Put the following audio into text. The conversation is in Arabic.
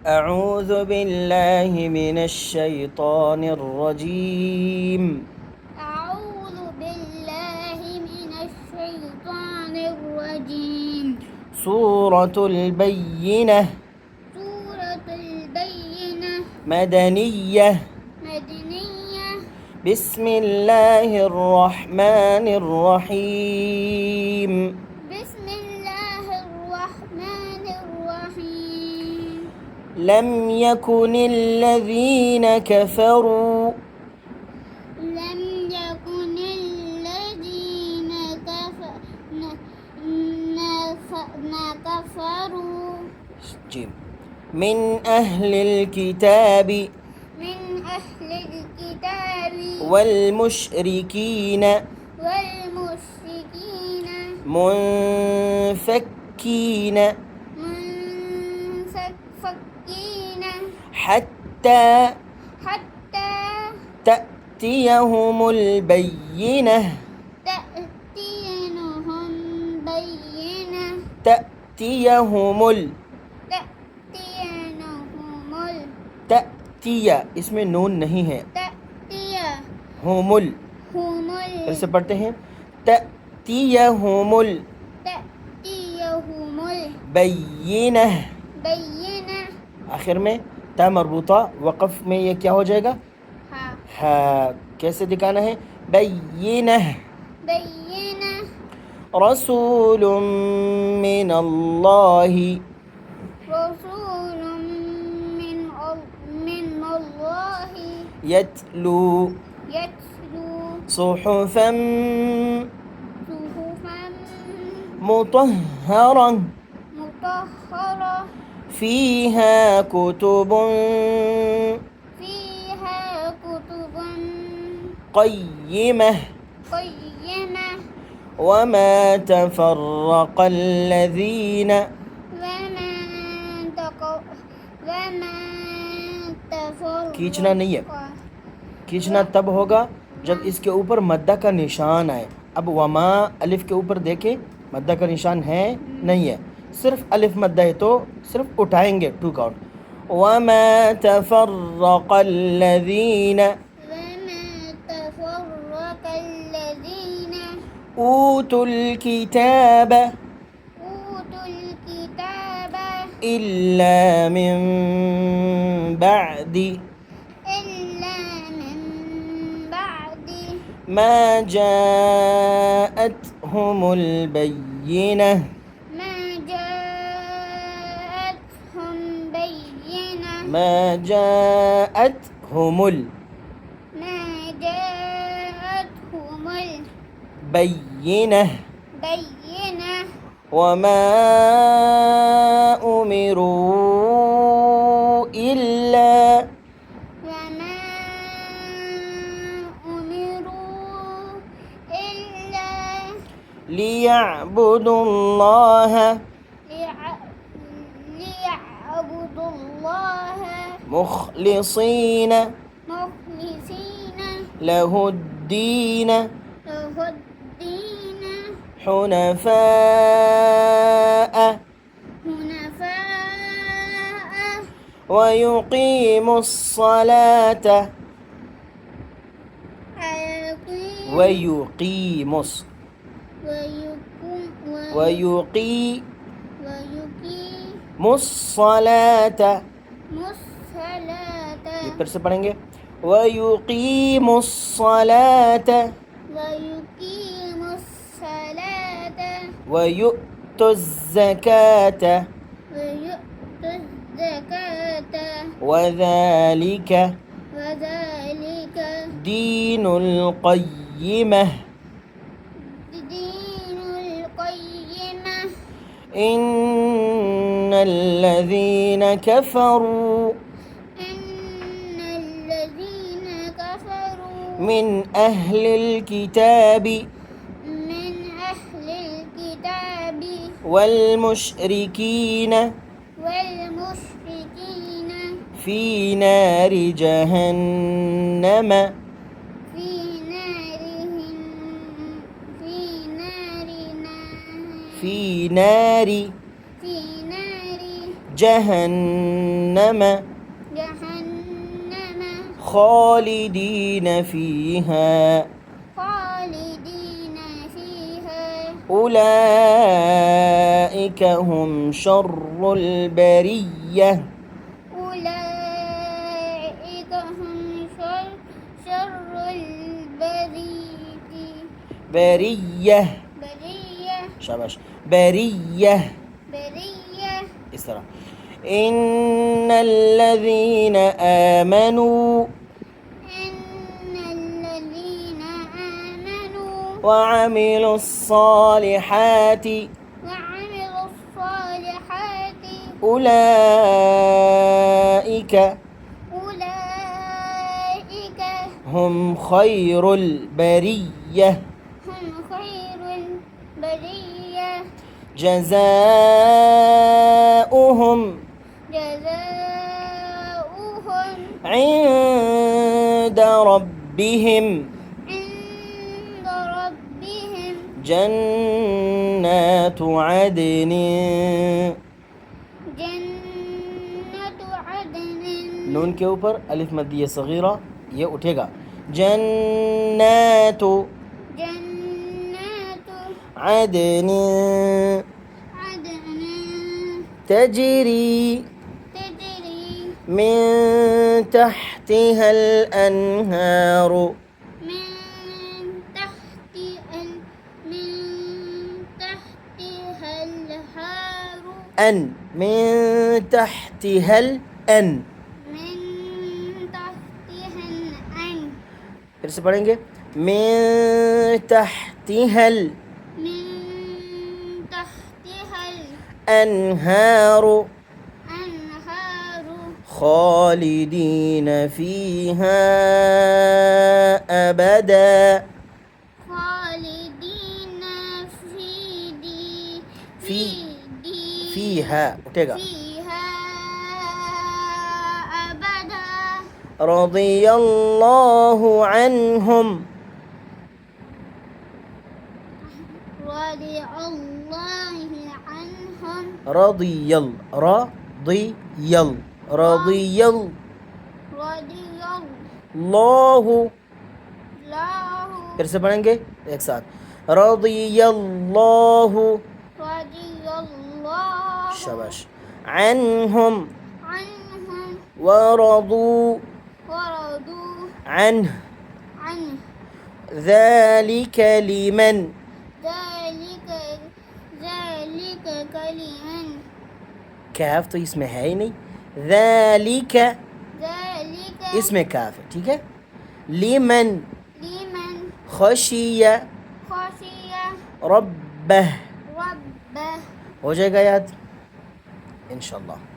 أعوذ بالله من الشيطان الرجيم. أعوذ بالله من الشيطان الرجيم. سورة البينة سورة البينة مدنية. مدنية. بسم الله الرحمن الرحيم. بسم الله الرحمن الرحيم. لم يكن الذين كفروا لم يكن الذين كفروا من أهل الكتاب من أهل الكتاب والمشركين والمشركين منفكين منفكين حتى حتى تأتيهم البينة. تأتيهم بينة. تأتيهم تأتيهم تأتي इसमें नून नहीं है. हुमुल फिर से पढ़ते हैं. तأतियहुमुल बैयिनह. بينة. आखिर में ता मरबूता वक़फ़ में ये क्या हो जाएगा? हाँ. कैसे दिखाना है? बैयिनह. بينة. रसूलुम मिनल्लाहि رسول من الله यत्लू يتلو صحفا صحفا مطهرة مطهرة فيها كتب فيها كتب قيمة قيمة وما تفرق الذين وما تفرق. खींचना नहीं है. खींचना तब होगा जब इसके ऊपर मद्दा का निशान आए. अब वमा अलिफ के ऊपर देखें मद्दा का निशान है नहीं है, सिर्फ अलिफ मद्दा है तो सिर्फ उठाएंगे 2 काउंट. वमा तफर्रक़ अल्लज़ीन وما تفرق الذين ऊतुल किताब أوتوا الكتاب إلا من بعد إلا من بعد ما جاءتهم البينة. ما جاءتهم بينة. ما جاءتهم ما جاءتهم البينة بينة. وما أمروا إلا وما أمروا إلا ليعبدوا الله ليعبدوا الله مخلصين مخلصين له الدين له الدين حنفاء حنفاء ويقيموا الصلاة ويقيموا الصلاة. ये फिर से पढ़ेंगे. ويقيموا الصلاة ويقيموا الصلاة ويؤتوا الزكاة ويؤتوا الزكاة وذلك وذلك دين القيمة. دين القيمة. إن الذين كفروا إن الذين كفروا من أهل الكتاب من أهل الكتاب والمشركين والمشركين في نار جهنم في نارهم في نارنا في نار في نار جهنم جهنم خالدين فيها خالدين فيها أولئك هم شر البرية أولئك هم شر البرية برية برية शाबाश برية برية इस तरह إن الذين آمنوا إن الذين آمنوا وعملوا الصالحات وعملوا الصالحات أولئك أولئك هم خير البرية هم خير البرية جزاؤهم جزاؤهم عند ربهم عند ربهم جنات عدن جنة عدن नून के ऊपर अलिफ मद्दिया सगीरा ये उठेगा जन्नात جنات عدن عدن تجري تجري من تحتها الأنهار من تحت من تحتها الهار من تحتها الأن من تحتها الأن फिर से पढ़ेंगे من تحتها من تحتها الأنهار الأنهار خالدين فيها أبدا خالدين في فيها उठेगा فيها أبدا رضي الله عنهم رضي الله عنهم رضي رضي رضي رضي الله الله फिर से पढ़ेंगे एक साथ رضي الله رضي الله शाबाश عنهم عنهم ورضوا ورضوا عنه عنه ذلك لمن ذلك كلمة काफ तो इसमें है ही नहीं ذلك ذلك इसमें काफ है ठीक है लिमन لمن खशिया خشي रब्बह ربه हो जाएगा याद इंशाल्लाह